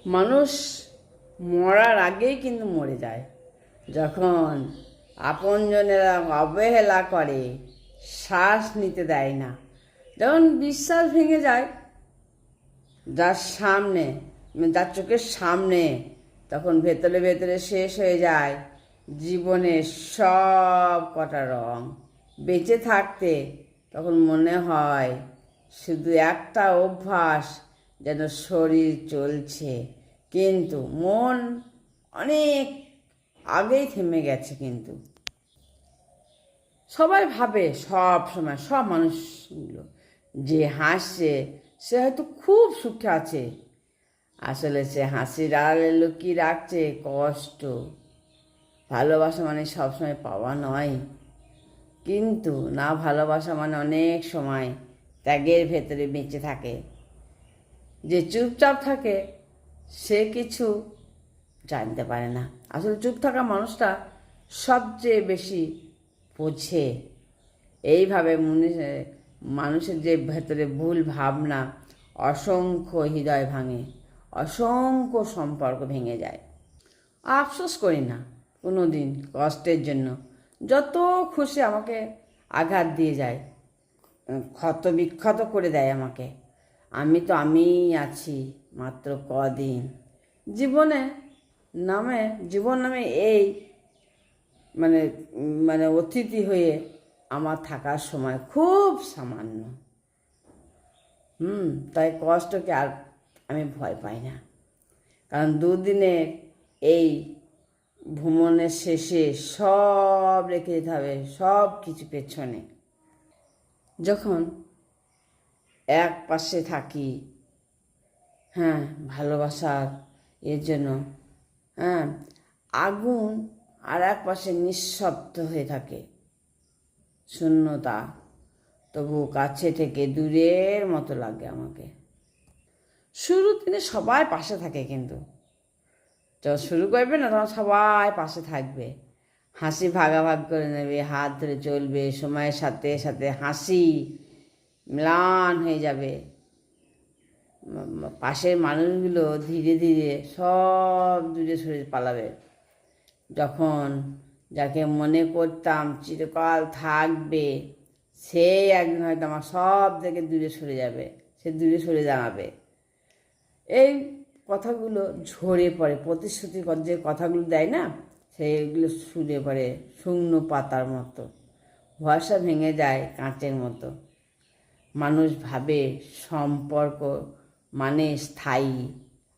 মানুষ মরার আগেই কিন্তু মরে যায়, যখন আপনজনেরা অবহেলা করে, শ্বাস নিতে দেয় না, যখন বিশ্বাস ভেঙে যায় যার সামনে, যার চোখের সামনে, তখন ভেতরে ভেতরে শেষ হয়ে যায় জীবনের সব কটা রং। বেঁচে থাকতে তখন মনে হয় শুধু একটা অভ্যাস, যেন শরীর চলছে, কিন্তু মন অনেক আগেই থেমে গেছে। কিন্তু সবাই ভাবে সব সময়, সব মানুষগুলো যে হাসছে সে হয়তো খুব সুখে আছে, আসলে সে হাসির আড়ালে লুকিয়ে রাখছে কষ্ট। ভালোবাসা মানে সবসময় পাওয়া নয়, কিন্তু না ভালোবাসা মানে অনেক সময় ত্যাগের ভেতরে বেঁচে থাকে। যে চুপচাপ থাকে সে কিছু জানতে পারে না, আসলে চুপ থাকা মানুষটা সবচেয়ে বেশি বোঝে। এইভাবে মানুষের যে ভেতরে ভুল ভাবনা অসংখ্য হৃদয় ভাঙে, অসংখ্য সম্পর্ক ভেঙে যায়। আফসোস করি না কোনো দিন কষ্টের জন্য, যত খুশি আমাকে আঘাত দিয়ে যায়, ক্ষত বিক্ষত করে দেয় আমাকে। আমি তো আমিই আছি মাত্র কদিন। জীবনে নামে জীবন নামে এই মানে মানে অতিথি হয়ে আমার থাকার সময় খুব সামান্য। তাই কষ্টকে আর আমি ভয় পাই না, কারণ দুদিনের এই ভ্রমণের শেষে সব রেখে যেতে হবে, সব কিছু পেছনে। যখন এক পাশে থাকি, হ্যাঁ, ভালোবাসার এর জন্য, হ্যাঁ, আগুন, আর এক পাশে নিঃশব্দ হয়ে থাকে শূন্যতা, তবু কাছে থেকে দূরের মতো লাগে আমাকে। শুরুর দিনে সবাই পাশে থাকে, কিন্তু যখন শুরু করবে না তখন সবাই পাশে থাকবে, হাসি ভাগাভাগ করে নেবে, হাত ধরে চলবে, সময়ের সাথে সাথে হাসি ম্লান হয়ে যাবে। পাশের মানুষগুলো ধীরে ধীরে সব দূরে সরে পালাবে। যখন যাকে মনে করতাম চিরকাল থাকবে, সে একদিন হয়তো আমার সব থেকে দূরে সরে যাবে, সে দূরে সরে দাঁড়াবে। এই কথাগুলো ঝরে পড়ে, প্রতিশ্রুতি যে কথাগুলো দেয় না, সেইগুলো শুনে পড়ে শুকনো পাতার মতো, ভরসা ভেঙে যায় কাঁচের মতো। মানুষ ভাবে সম্পর্ক মানে স্থায়ী,